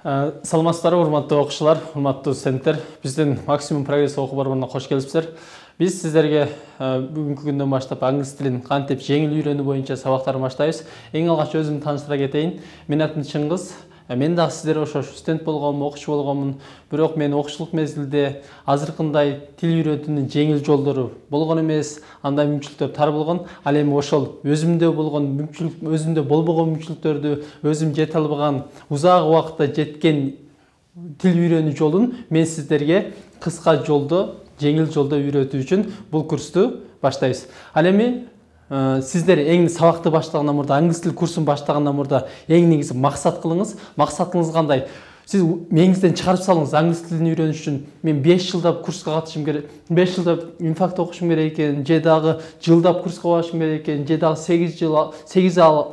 Саламатсыздарбы, урматтуу окуучулар, урматтуу студенттер. Биздин Максимум Прогресс окуу борборуна кош келипсиздер. Биз сиздерге бүгүнкү күндөн баштап англис тилин кантип жеңил үйрөнүү боюнча сабактарды баштайбыз. Эң алгач өзүмдү тааныштыра кетейин. Менин атым Чыңгыз. Мен дагы сиздерге окшош студент болгонмун, окуучу болгонмун. Бирок мен окуучулук мезгилде азыркындай тил үйрөтүүнүн жеңил жолдору болгон эмес, андай мүмкүнчүлүктөр тар болгон. Ал эми ошол өзүмдө болгон мүмкүнчүлүк, өзүмдө болбогон мүмкүнчүлүктөрдү, өзүм жете албаган, узак убакытта жеткен тил үйрөнүү жолун мен сиздерге кыска жолдо, жеңил жолдо үйрөтүү үчүн бул курсту баштайбыз. Ал эми сиздер эң сабакты баштагандан мурда, англис тил курсун баштагандан мурда эң негизи максат кылыңыз. Максатыңыз кандай? Сиз мээңизден чыгарып салыңыз. Англис тилин үйрөнүш үчүн мен 5 жылдап курска катышым керек, 5 жылдап инфакт окушум керек экен, же дагы жылдап курска барышым керек экен, же дагы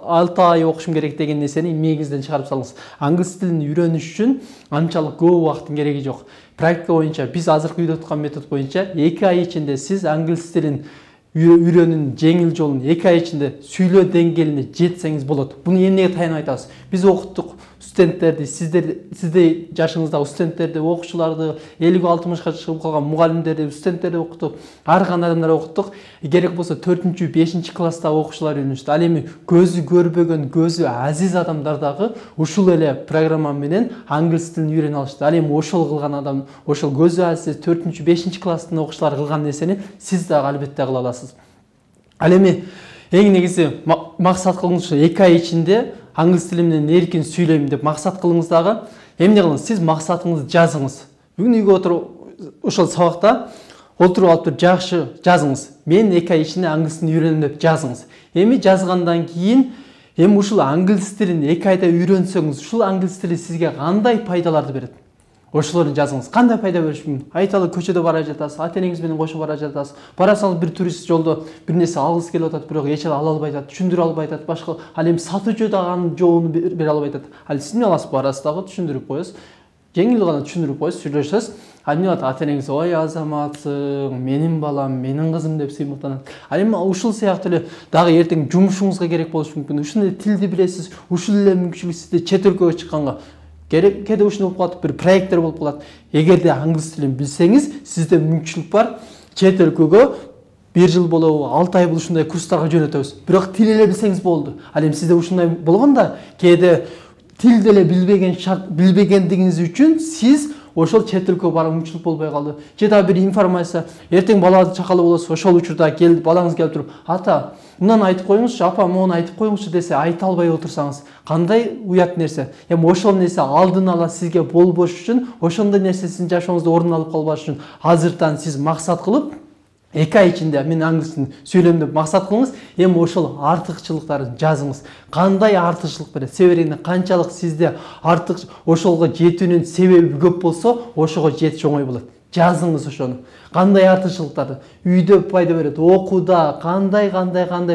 6 ай окушум керек деген нерсени мээңизден чыгарып салыңыз. Англис тилин үйрөнүш үчүн анчалык көп убакыттын кереги жок. Практика боюнча, биз азыркы үйрөтүп аткан метод боюнча 2 ай ичинде сиз англис тилин үйрөнүүнүн жеңил жолун 2 ай ичинде сүйлөө деңгээлине жетсеңиз болот. Буну эмнеге таянып айтабыз? Биз окуттук студенттерди, сиздей жашыңыздагы студенттерди, окуучуларды, 50-60 чыгып калган мугалимдерди, студенттерди окуттук, ар кандай адамдар окуттук. Керек болсо 4-5 класстагы окуучулар үйрөнүштү. Ал эми көзү көрбөгөн, көзү азиз адамдар дагы ушул эле программа менен англис тилин үйрөнө алышты. Ал эми ошол кылган адам, ошол көзү азиз 4-5 класстын окуучулары кылган нерсени сиз дагы албетте кыла аласыз. Ал эми эң негизи максат кылыңыз, 2 ай ичинде англис тили менен эркин сүйлөйм деп максат кылыңыз дагы. Эмне кылыңыз? Сиз максатыңызды жазыңыз. Бүгүн үйгө отуруп ошол сабакта отуруп алып жакшы жазыңыз. Мен 2 ай ичинде англис тилин үйрөнөм деп жазыңыз. Эми жазгандан кийин ушул англис тилин 2 айда үйрөнсөңүз, ушул англис тили сизге кандай пайдаларды берет? Ошолорду жазыңыз. Кандай пайда бериши мүмкүн? Айталы, көчөдө бара жатасыз, ата-энеңиз менен кошо бара жатасыз. Барасаңыз бир турист жолдо бир нерсе алгысы келип атат, бирок эч ала албай атат, түшүндүрө албай атат, башка. Ал эми сатуучу дагы анын жообун бере албай атат. Ал сиз эмне кыласыз? Барасыз дагы түшүндүрүп коесуз. Жеңил гана түшүндүрүп коесуз, сүйлөшөсүз. Ал эмне болот? Ата-энеңиз ой азаматсың, менин балам, менин кызым деп сыймыктанат. Ал эми ушул сыяктуу эле дагы эртең жумушуңузга керек болушу мүмкүн. Ушул эле тилди билесиз, ушул эле мүмкүнчүлүк сизде чет өлкөгө чыкканга кээде ушуну болуп калат, бир проекттер болуп калат. Эгерде англис тилин билсеңиз, сизде мүмкүнчүлүк бар. Чет өлкөгө 1 жыл болобу, 6 ай болобу ушундай курстарга жөнөтөбүз. Бирок тил эле билсеңиз болду. Ал эми сизде ушундай болгондо, кээде тилди эле билбегендигиңиз үчүн сиз ошол чет өлкөгө баруу мүмкүнчүлүк болбой калды. Же да бир информация, эртең балаңыз чакалы болосуз, ошол учурда балаңыз келип туруп, ата, мынаны айтып коюңузчу, апа, мону айтып коюңузчу десе, айта албай отурсаңыз, кандай уят нерсе. Эми ошол нерсе алдын ала сизге болбош үчүн, ошондой нерсе сиздин жашооңузда орун алып калбаш үчүн азыртан сиз максат кылып 2 ай ичинде мен англис тилин сүйлөйм деп максат кылыңыз. Эми ошол артыкчылыктарын жазыңыз. Кандай артыкчылык берет? Себебинде канчалык сизде артык ошолго жетүүнүн себеби көп болсо, ошого жетиш оңой болот. Жазыңыз ошону. Кандай артыкчылыктарды? Үйдө пайда берет, окууда кандай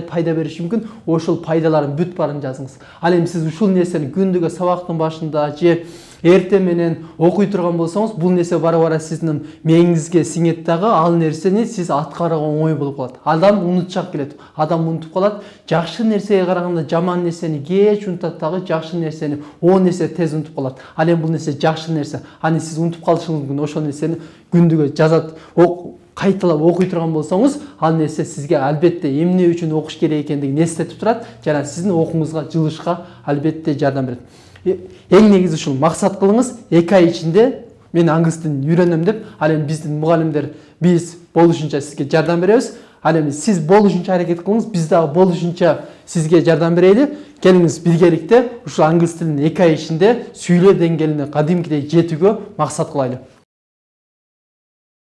пайда бериши мүмкүн? Ошол пайдаларын бүт баарын жазыңыз. Ал эми сиз ушул нерсени күндүгө сабактын башында же эртең менен окуй турган болсоңуз, бул нерсе бара сиздин мээңизге сиңет дагы, ал нерсени сиз аткарууга оңой болуп калат. Адам унутчак келет. Адам унутуп калат. Жакшы нерсеге караганда жаман нерсени кеч унутат дагы, жакшы нерсени, о нерсе тез унутуп калат. Ал эми бул нерсе жакшы нерсе. Аны сиз унутуп калышыңыз мүмкүн. Ошол нерсени күндүгө жазат, кайталап окуй турган болсоңуз, ал нерсе сизге албетте эмне үчүн окуш керек экендигин эстетип турат жана сиздин окууңузга, жылышка албетте жардам берет. Эң негизи ушул максат кылыңыз, 2 ай ичинде мен англис тилин үйрөнөм деп. Ал эми биздин мугалимдер биз болушунча сизге жардам беребиз. Ал эми сиз болушунча аракет кылыңыз, биз дагы болушунча сизге жардам берели. Келиңиз биргеликте ушул англис тилин 2 ай ичинде сүйлөө деңгээлине кадимкидей жетүүгө максат кылайлы.